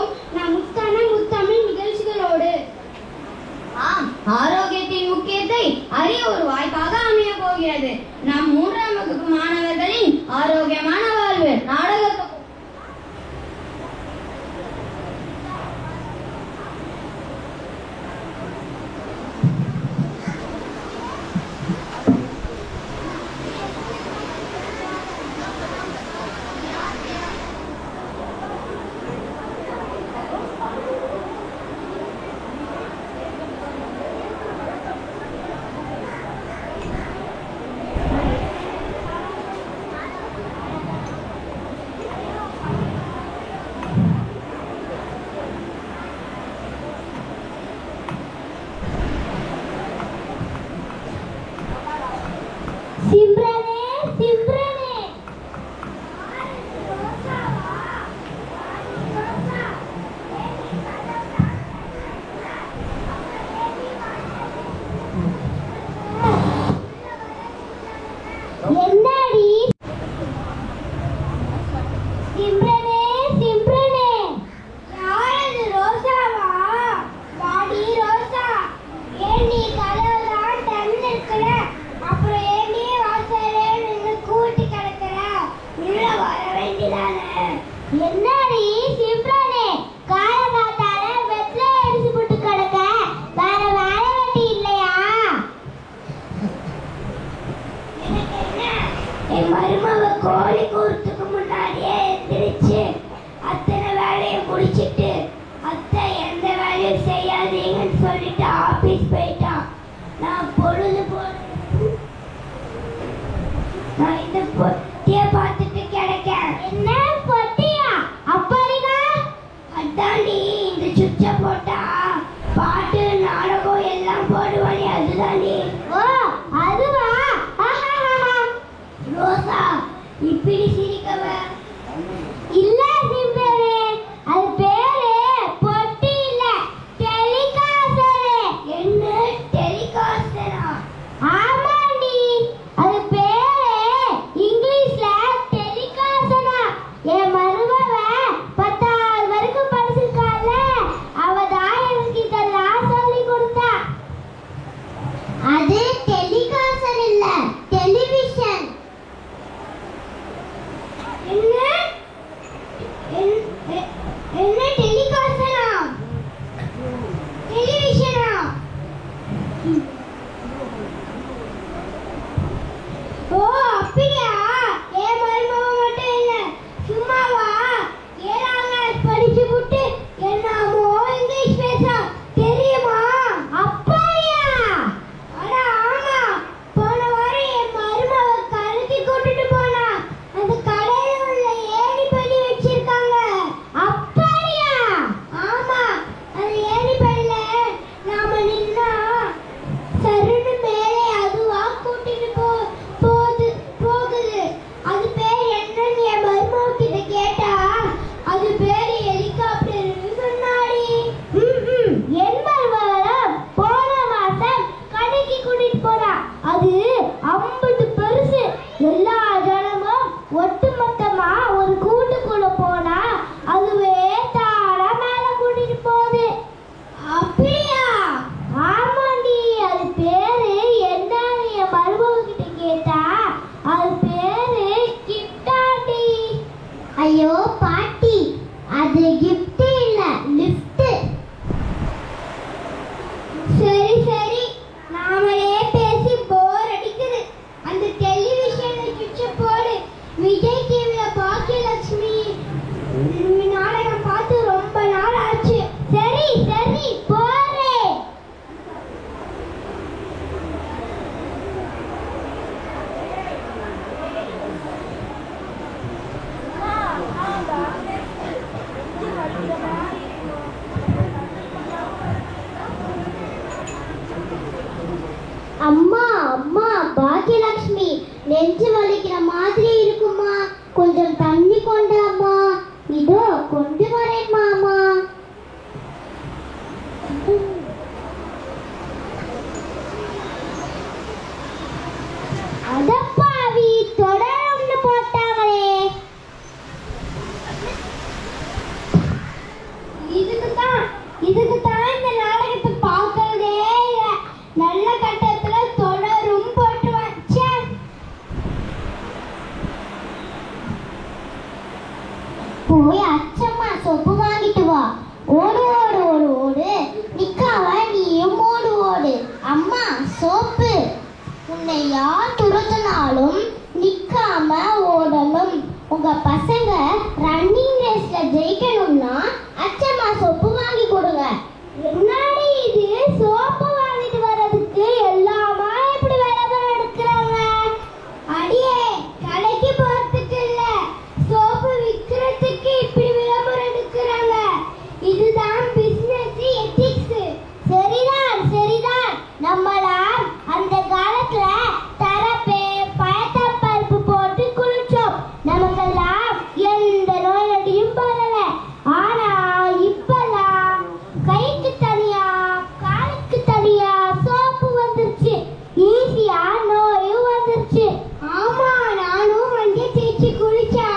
சந்திப்போம் நம் முத்தான முத்தமிழ் நிகழ்ச்சிகளோடு. ஆம், ஆரோக்கியத்தின் முக்கியத்தை அறிய ஒரு வாய்ப்பாக அமைய போகிறது. நம் 3ஆம் வகுப்பு மாணவர்களின் ஆரோக்கியமான வாழ்வு நாடக நெஞ்சு வலிக்கிற மாதிரி இருக்குமா, கொஞ்சம் தண்ணி கொண்டாமா. இதோ கொண்டு வரேன் மாமா. அதப்பாவி தொடரும்னு போட்டாங்களே. உன்னை யார் துரத்தினாலும் நிக்காம ஓடணும். உங்க பசங்க ரன்னிங் ரேஸ்ல ஜெயிக்கணும்னா அச்சம்மா சோப்பு வாங்கி கொடுங்க. முன்னாடி இது சோப்பு வாங்கிட்டு வர்றதுக்கு எல்லாமா இப்படி விளம்பரம் எடுக்கிறாங்க? அடியே கடைக்கு போறதுக்கு இல்ல, சோப்பு விற்கிறதுக்கு இப்படி விளம்பரம் எடுக்கிறாங்க. இதுதான் பிசினஸ் எத்திக்ஸ். சரிதான் சரிதான். நம்மளாம் அந்த காலத்துல தரப்பே பயத்தப்பருப்பு போட்டு குளிச்சோம். நமக்கெல்லாம் எந்த நோயடியும் பரவல. ஆனா இப்பெல்லாம் கைக்கு தனியா காலுக்கு தனியா சோப்பு வந்துருச்சு. ஈஸியா நோயும் வந்துருச்சு. ஆமா, நானும் வண்டியை தேய்ச்சி குளிச்சா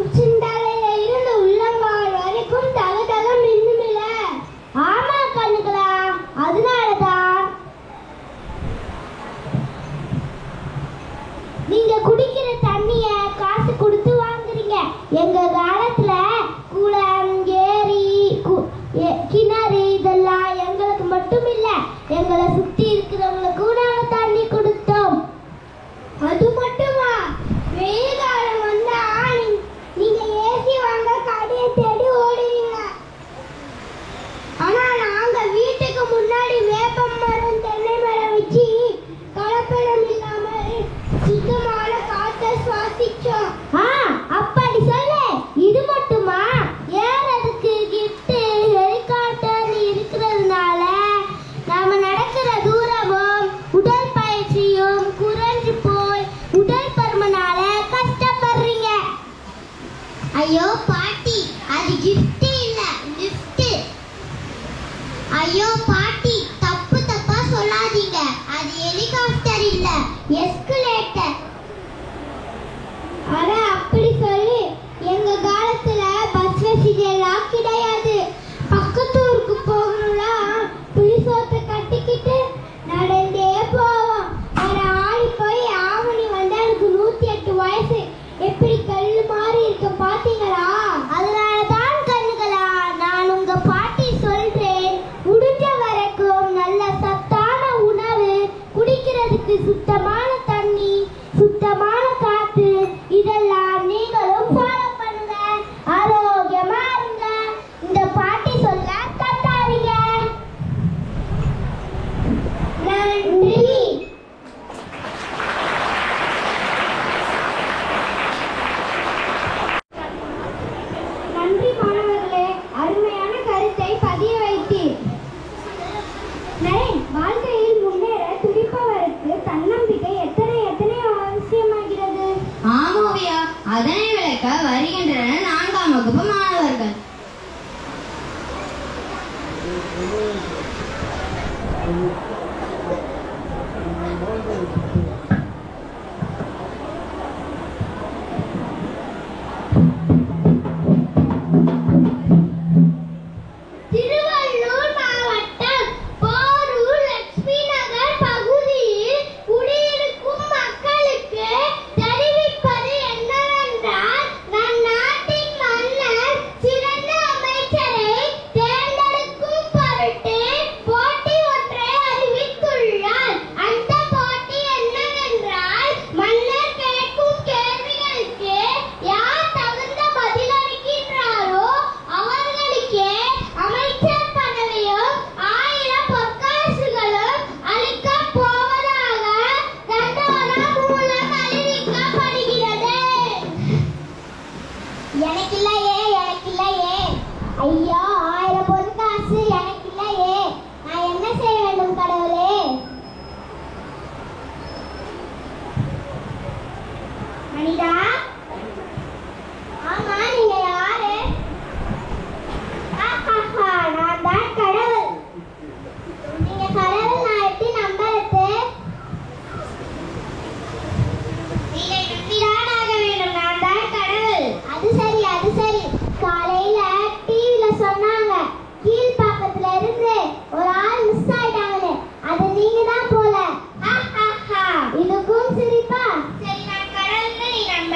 உச்சிந்தலையில இருந்து உள்ளங்கால் வரைக்கும் தக தக மின்னுமில்ல. ஆமா கண்ணுகளா, அதனாலதான் நீங்க குடிக்கிற தண்ணிய காசு கொடுத்து வாங்குறீங்க. எங்க காலத்துல குளம், ஏரி, கிணறு இதெல்லாம் எங்களுக்கு மட்டும் இல்ல, எங்களை சுத்தி இருக்கிறவங்களுக்கும் நாங்க தண்ணி கொடுத்தோம். அது மட்டுமா, வெயில் காலம் வந்தா நீங்க ஏசி வாங்க கடையை தேடி ஓடுவீங்க. ஆனா நாங்க வீட்டுக்கு முன்னாடி வேப்ப மரம், தென்னை மரம் வச்சு கலப்படம் இல்லாம சுத்தமான காற்றை சுவாசிச்சோம். அப்படி சொல்லு. இது மட்டுமா, ஏறதுக்கு கிஃப்ட் ஹெலிகாப்டர் இருக்கிறதுனால நாம நடக்கிற தூரமும் உடற்பயிற்சியும் குறைஞ்சு போய் உடல் பருமனால கஷ்டப்படுறீங்க. ஐயோ பாட்டி, அது கிஃப்ட் இல்ல, லிஃப்ட். ஐயோ பாட்டி, தப்பு தப்பா சொல்லாதீங்க. அது ஹெலிகாப்டர் இல்ல, எஸ்கலேட்டர். அட அப்படி சொல்லு. எங்க காலத்துல பஸ் வசதி எல்லாம் கிடையாது. பக்கத்து ஊருக்கு போகணும்னா புளிசோத்தை கட்டிக்கிட்டு நடந்தே போவோம். ஒரு ஆளி போய் ஆவணி வந்தா எனக்கு 108 வயசு. எப்படி கல்லு மாறி இருக்க பாத்தீங்களா? அதனாலதான் கண்ணுகளா நான் உங்க பாட்டி சொல்றேன். முடிஞ்ச வரைக்கும் நல்ல சத்தான உணவு, குடிக்கிறதுக்கு சுத்தமான தண்ணி, சுத்தமான காத்து, இதெல்லாம் நீங்களும் ஃபாலோ பண்ணுங்க. ஆரோக்கியமா இருங்க. இந்த பாட்டி சொல்ல தட்டாதீங்க. நன்றி. நன்றி மாணவர்களே, அருமையான கருத்தை பதிய வைத்தீர். வாழ்க்கையில் முன்னேற துடிப்பவருக்கு தன்னம்பிக்கை எத்தனை எத்தனை அவசியமாகிறது. ஆமோவியா, அதனை விளக்க வருகின்றனர் 4ஆம் வகுப்பு மாணவர்கள். திருவள்ளூர் மாவட்டம் போரூர் லட்சுமி நகர் பகுதியில் குடியிருக்கும் மக்களுக்கு தெரிவிப்பது என்னவென்றால், நம் நாட்டின் மன்னர் சிறந்த அமைச்சரை தேர்ந்தெடுக்கும் பொருட்டு போட்டி ஒன்றை அறிவித்துள்ளார். அந்த போட்டி என்னவென்றால், மன்னர் கேட்கும் கேள்விகளுக்கு யார் தகுந்த பதிலளிக்கின்றாரோ அவர்களுக்கே அமைச்சர் பதவியும் 1000 பொற்காசுகளும் அளிக்கப் போவதாக தண்டோரா மூலம் அறிவிக்கப்படுகிறது. எனக்கில்லையே, எனக்கில்லையே. ஐயா, 1000 பொற்காசு எனக்கில்லையே. நான் என்ன செய்ய வேண்டும் கடவுளே? மனிதா, ஆமா, நீங்க யாரு? நான் தான் கடவுள். நீங்க கடவுள், நான் எப்படி நம்புறது? நீங்க நம்பிதான் ஆக வேண்டும். நான் தான் கடவுள். அது சரி, அது சரி. காலையில டிவில சொன்னாங்க, கீழ்பாக்கத்துல இருந்து ஒரு ஆள் மிஸ் ஆயிட்டாங்கன்னு. அது நீங்க தான் போல. இதுக்கும் சிரிப்பா? சரி, நான் கடவுள்னு நீ நம்ப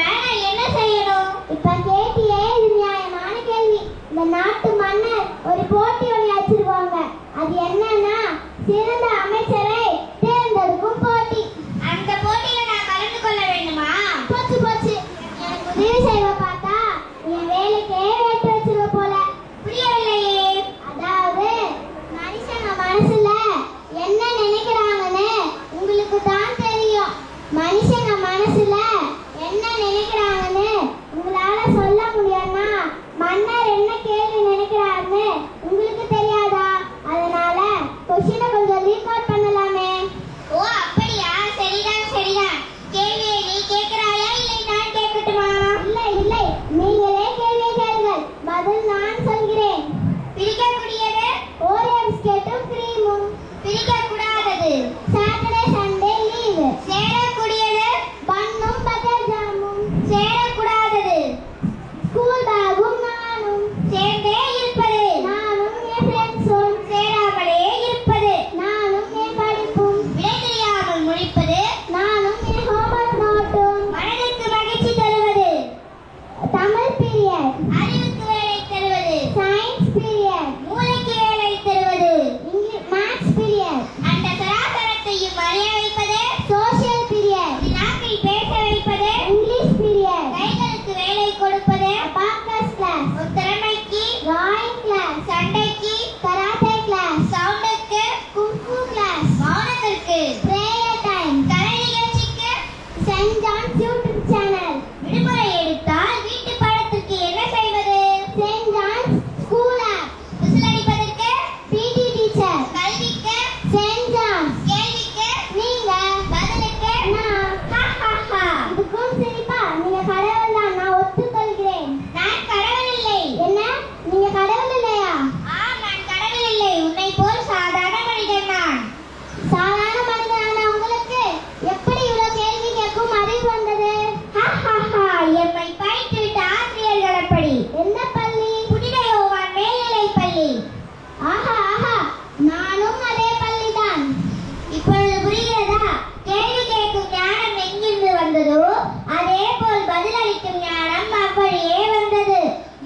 அதே போல் பதிலளிக்கும் ஞானம் அப்படியே வந்தது.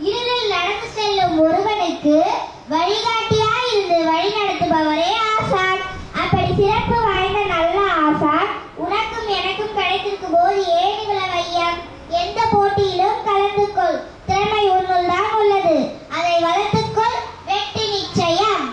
இருளில் நடந்து செல்லும் ஒருவனுக்கு வழிகாட்டியாய் இருந்து வழி நடத்துபவரே ஆசான். அப்படி சிறப்பு வாய்ந்த நல்ல ஆசான் உனக்கும் எனக்கும் கிடைத்திருக்கும் போது ஏன் இவ்வளவு ஐயம்? எந்த போட்டியிலும் கலந்து கொள். திறமை உன்னுள் தான் உள்ளது. அதை வளர்த்துக்கொள். வெற்றி நிச்சயம்.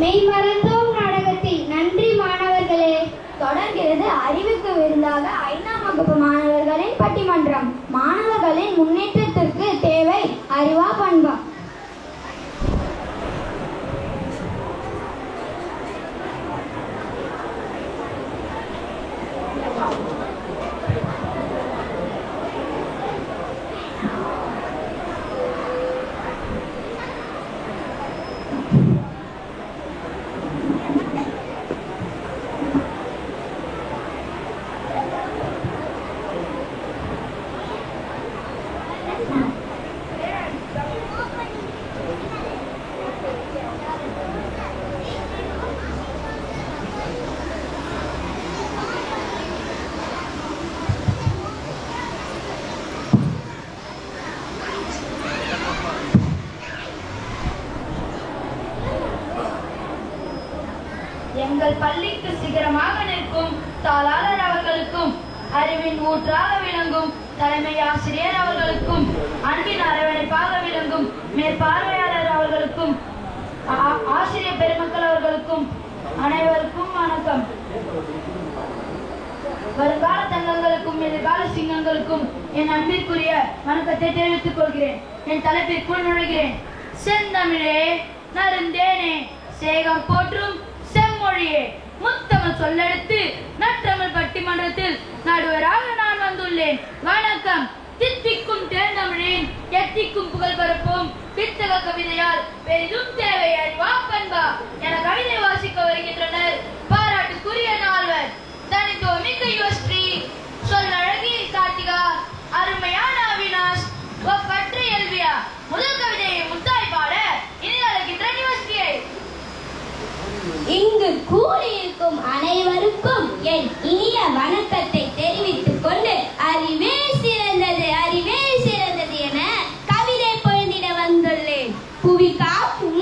மெய்மறந்தோம் நாடகத்தில் நன்றி மாணவர்களே. தொடர்கிறது அறிவுக்கு விருந்தாக 5ஆம் வகுப்பு மாணவர்களின் பட்டிமன்றம். மாணவர்களின் முன்னேற்றத்திற்கு தேவை அறிவா பண்பா? எங்கள் பள்ளிக்கு சிகரமாக நிற்கும் தாளாளர் அவர்களுக்கும், அறிவின் ஊற்றாக விளங்கும் தலைமை ஆசிரியர் அவர்களுக்கும், அன்பின் அரவணைப்பாக விளங்கும் மேற்பார்வையாளர் அவர்களுக்கும், ஆசிரியர் பெருமக்கள் அவர்களுக்கும் அனைவருக்கும் வணக்கம். வருங்கால தங்கங்களுக்கும் எதிர்கால சிங்கங்களுக்கும் என் அன்பிற்குரிய வணக்கத்தை தெரிவித்துக் கொள்கிறேன். என் தலைப்பிற்குள் நுழைகிறேன். செந்தமிழே நருந்தேனே சேகம் போற்றும் செம்மொழியே, முத்தமிழ் சொல்லெடுத்து நற்றமிழ் பட்டிமன்றத்தில் நடுவராக நான் வந்துள்ளேன். வணக்கம். தித்திக்கும் தேர்ந்தமிழின் எத்திக்கும் புகழ் பரப்பும் வித்தக கவிதையால் பெரிதும் தேவை அறிவா பண்பா என கவிதை வாசிக்க வருகின்றனர் பாராட்டுக்குரிய நால்வர். தனித்துவ மிக்க யுவஸ்ரீ, சொல்லழகி கார்த்திகா, அருமையான அவினாஷ், ஒப்பற்ற எல்வியா. முதல் கவிதையை முத்தாய் பாட இனி அழைக்கின்ற யுவஸ்ரீயை. இங்கு கூடியிருக்கும் அனைவருக்கும் என் இனிய வணக்கத்தை தெரிவித்துக் கொண்டு அறிவே சிறந்தது அறிவே சிறந்தது என கவிதை பொழுதிட வந்துள்ளேன். புவி காக்கும்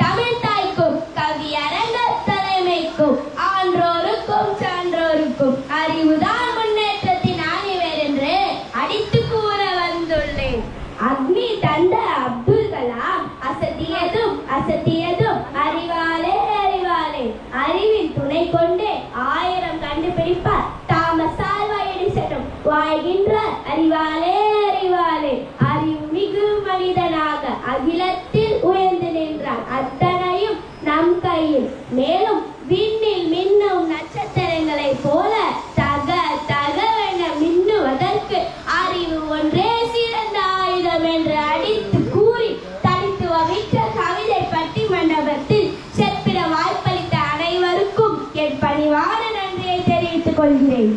தமிழ் தாய்க்கும் கவி அரங்க தலைமைக்கும் ஆன்றோருக்கும் சான்றோருக்கும் அறிவுதான் முன்னேற்றத்தின் ஆணிவேர் என்று அடித்து கூற வந்துள்ளேன். அக்னி தந்த அப்துல் கலாம் அசத்தியதும் அசத்தியதும் அறிவாலே அறிவாலே, அறிவின் துணை கொண்டே 1000 கண்டுபிடிப்பார் தாமஸ் ஆல்வா எடிசனும் வாழ்கின்ற அறிவாலே அறிவாலே. அறிவு மிகு மனிதனாக அகிலத்தில் உயர்ந்து நின்றார். அத்தனையும் நம் கையில். மேலும் விண்ணில் மின்னும் நட்சத்திரங்களை போல தக தகவென மின்னுவதற்கு அறிவு ஒன்றே சிறந்த ஆயுதம் என்று அடித்து கூறி தனித்துவமிக்க கவிதை பட்டிமன்றத்தில் செப்பிட வாய்ப்பளித்த அனைவருக்கும் என் பணிவான நன்றியை தெரிவித்துக் கொள்கிறேன்.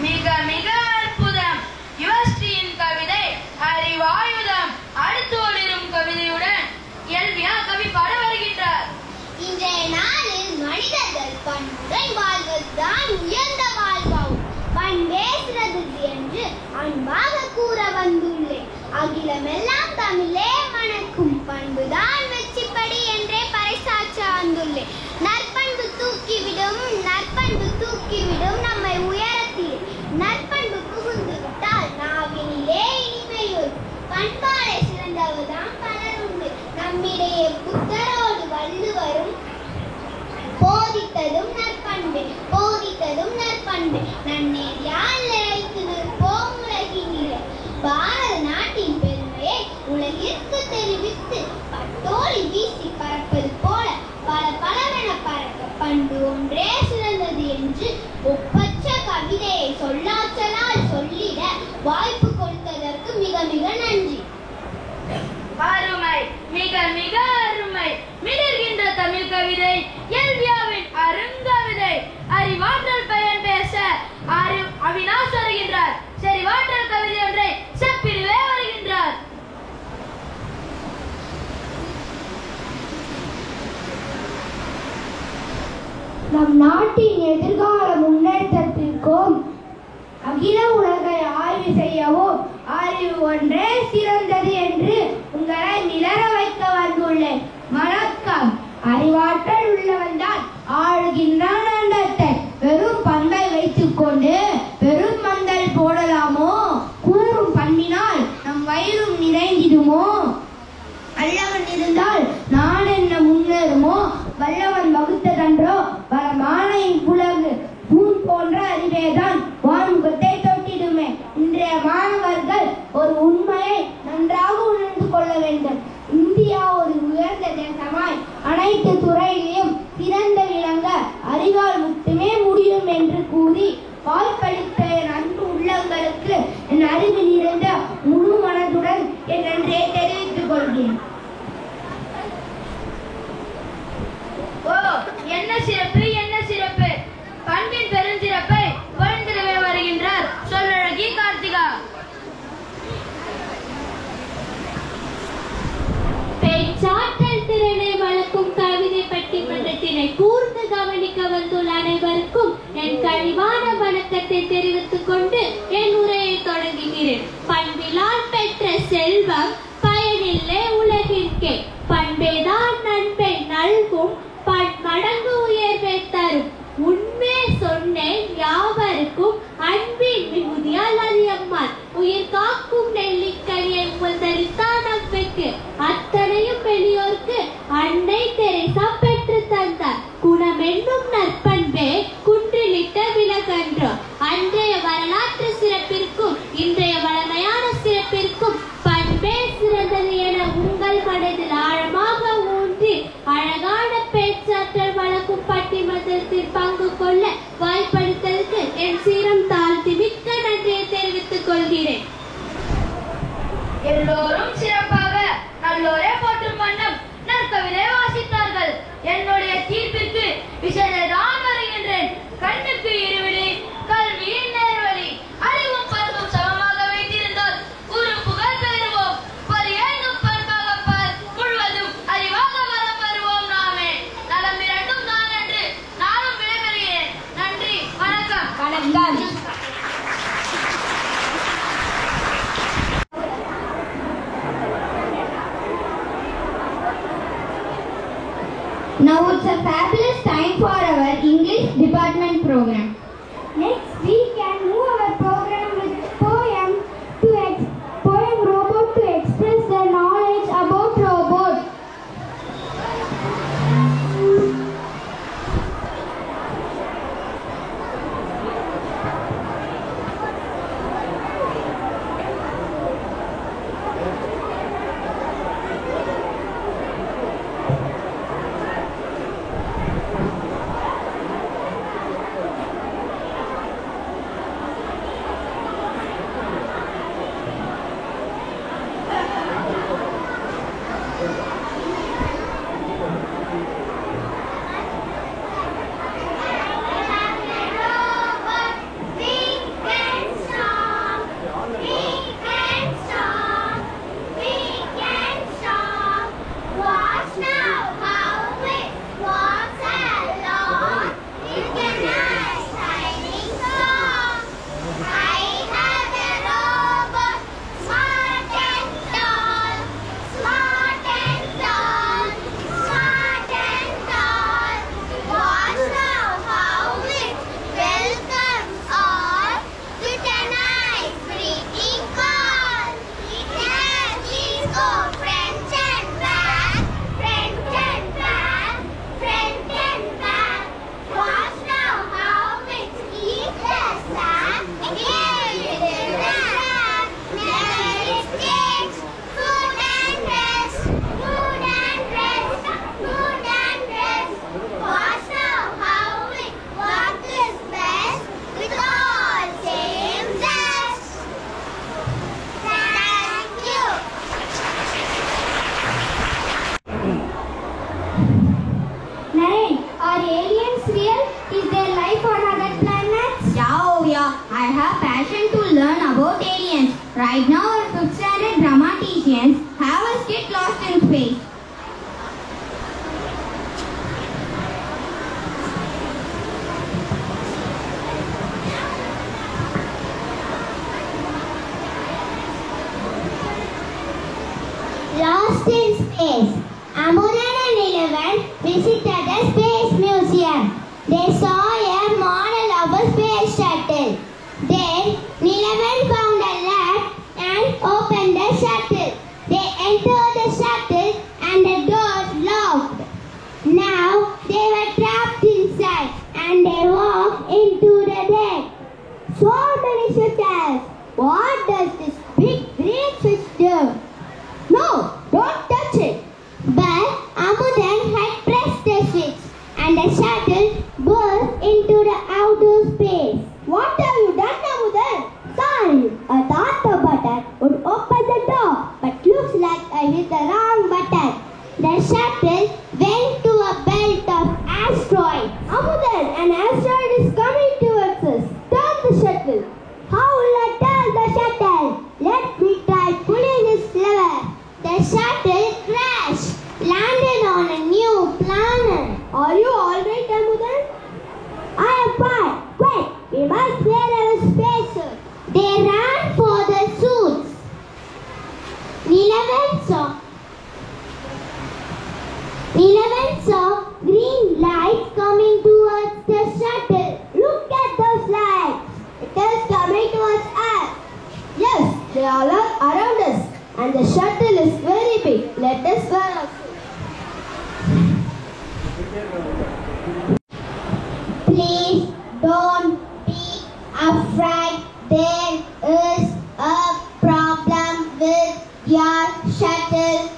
மிக மிக அற்புதம். யுவஸ்ரீயின் கவிதை அறிவாயுதம். அடுத்து ஒளிரும் கவிதையுடன் எல்வியா கவி பாட வருகின்றார். இன்றைய நாளில் மனிதர்கள் பண்புடன் வாழ்வதுதான் உயர்ந்த வாழ்வாகும். பண்பே சிறந்தது என்று அன்பாக கூற வந்துள்ளேன். அகிலமெல்லாம் தமிழே மணக்கும் பண்புதான் வெற்றிப்படி என்றே பறைசாற்ற வந்துள்ளேன். நற்பண்பு தூக்கிவிடும் நற்பண்பு தூக்கிவிடும் நம்மை உயரத்தில். நற்பண்பு புகுந்து விட்டால் நாவினிலே இனிமையும். பண்பாடை சிறந்தவர்தான் பலர் உண்டு. நம்மிடையே புத்தரோடு வள்ளுவரும் போதித்ததும் நற்பண்பு போதித்ததும் நற்பண்பு. நன்னேரியால் நிலைத்து நிற்போம் உலகினிலே. பாரத நாட்டின் பெருமையை உலகிற்கு தெரிவித்து பட்டோலி வீசி பறப்பது போல பல பலவென பறக்க பண்பு ஒன்றே சிறந்தது என்று ஒப்பற்ற கவிதையை சொல்லாற்றலால் சொல்லிட வாய்ப்பு கொடுத்ததற்கு மிக மிக நன்றி. அருமை, மிக மிக அருமை. மிளர்கின்ற தமிழ் கவிதை எல்வியாவின் அருங்கவிதை அறிவாற்றல் பயன் பேச அவினாஷ் வருகின்றார். செறிவாற்றல் கவிதை ஒன்றை செப்பிடுவே வருகின்றார். நம் நாட்டின் எதிர்கால முன்னேற்றத்திற்கும் அகில உலகை ஆய்வு செய்யவும் அறிவு ஒன்றே சிறந்தது என்று உங்களை நிலர வைக்க வந்துள்ளேன். வணக்கம். அறிவாற்றல் உள்ளவன்தான் ஆளுகின்றான் அண்டத்தை. வெறும் பண்பை வைத்துக் கொண்டு பெரும் மந்தல் போடலாமோ? கூறும் பண்பினால் நம் வயிறும் நிறைந்திடுமோ? அல்லவன் இருந்தால் நான் என்ன முன்னேறுமோ? வல்லவன் வகுத்ததன்றோ வளமானையின் புலகு பூன் போன்ற அறிவேதான் வான்முகத்தை தொட்டிடுமே. இன்றைய மாணவர்கள் ஒரு உண்மையை நன்றாக உணர்ந்து கொள்ள வேண்டும். இந்தியா ஒரு உயர்ந்த தேசமாய் அனைத்து துறையிலும் சிறந்த விளங்க அறிவால் மட்டுமே முடியும் என்று கூறி வாய்ப்பளித்த என் அன்பு உள்ளங்களுக்கு என் அறிவு நிறைந்த முழு மனதுடன் என் நன்றியை தெரிவித்துக் கொள்கிறேன். ஓ, என்ன சிறப்பு, என்ன சிறப்பு! பண்பின் பெருஞ்சிறப்பை பொழிந்திடவே வருகின்றார் சொல்லழகி கார்த்திகா. பேச்சாற்றல் திறனை வளர்க்கும் கவிதை பட்டிமன்றத்தினை கூர்ந்து கவனிக்க வந்துள்ள அனைவருக்கும் என் கனிவான வணக்கத்தை தெரிவித்துக் கொண்டு என் உரையை தொடங்குகிறேன். பண்பிலால் பெற்ற செல்வம் பயனில்லை உலகிற்கே. பண்பேதான் நண்பை நல்கும் மடங்கு உயர்வை தரும். உண்மை சொன்னேன் யாவருக்கும் அன்பின் மிகுதியால் அறியம்மாள். உயிர் காக்கும் நெல்லிக்கனியை முதலித்தான் நம்பிக்கு அத்தனையும் வெளியோர்க்கு அன்னை தெரேசா பெற்று தந்தார். குணம் என்னும் நற்பண்பே குன்றிலிட்ட விலகன்றோ. அன்றைய வரலாற்று சிறப்பிற்கும் இன்றைய வளமையான சிறப்பிற்கும் பண்பே சிறந்தது என உங்கள் மனதில் ஆழமாக ஊன்றி அழகான பேச்சாற்றல் வளர்க்கும் பட்டிமன்றத்தில் பங்கு கொள்ள வாய்ப்பளித்ததற்கு என் சீரம் தாழ்த்தி மிக்க நன்றியை தெரிவித்துக் கொள்கிறேன். எல்லோரும் சிறப்பாக நல்லோரே போற்றும் வண்ணம் நற்கவிதை வாசித்தார்கள். என்னுடைய தீர்ப்பிற்கு விசேஷதான் வருகின்றேன். கண்ணுக்கு இருவிழி, கல்வியின் நேர்வழி, அறிவும் பருவம் சமமாக வைத்திருந்தால் ஒரு புகழ் பெறுவோம். பரியைந்தும் பண்பாக பார் முழுவதும் அறிவாக வரம் வருவோம் நாமே. நலம் இரண்டும் தான் என்று நானும் விடைபெறுகிறேன். நன்றி, வணக்கம். வணக்கம். Now it's a fabulous time for our English department program. Next we can move our program with poem robot to express the knowledge about robot. Right now, our 5th standard dramaticians have a skit Lost in Space. Lost in Space. Amudan and Nilavan visited the Space Museum. They saw a model of a space shuttle. Then Nilavan found a latch and opened the shuttle. They entered the shuttle and the doors locked. Now they were trapped inside and they walked into the deck. So many shuttles. What does this big green fish do? No, don't touch it. But Amudan had pressed the switch and the shuttle burst into the outer space. What have you done, Amudan? Sorry, I thought the button would open the door, but looks like I hit the wrong button. The shuttle went to a belt of asteroids. Amudan, an asteroid is coming towards us. Turn the shuttle. How will I turn the shuttle? Let me try pulling this lever. The shuttle crashed, landed on a new planet. Are you alright, Amudan? I am fine. Quick, we must wear our spacesuit. They ran for the suits. Nilavan saw green lights coming towards the shuttle. Look at those lights. It is coming towards us. Yes, they are all around us. And the shuttle is very big. Let us wear our suits. Please don't be afraid. There is a problem with your shuttle.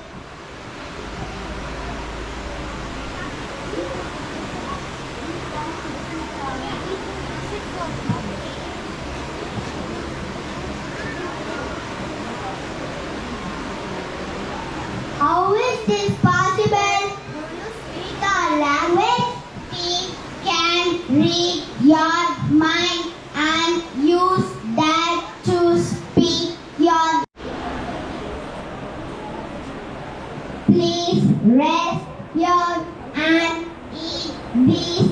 How is this possible? Do you speak our language? We can read your mind and use that to speak your. Please rest here and eat these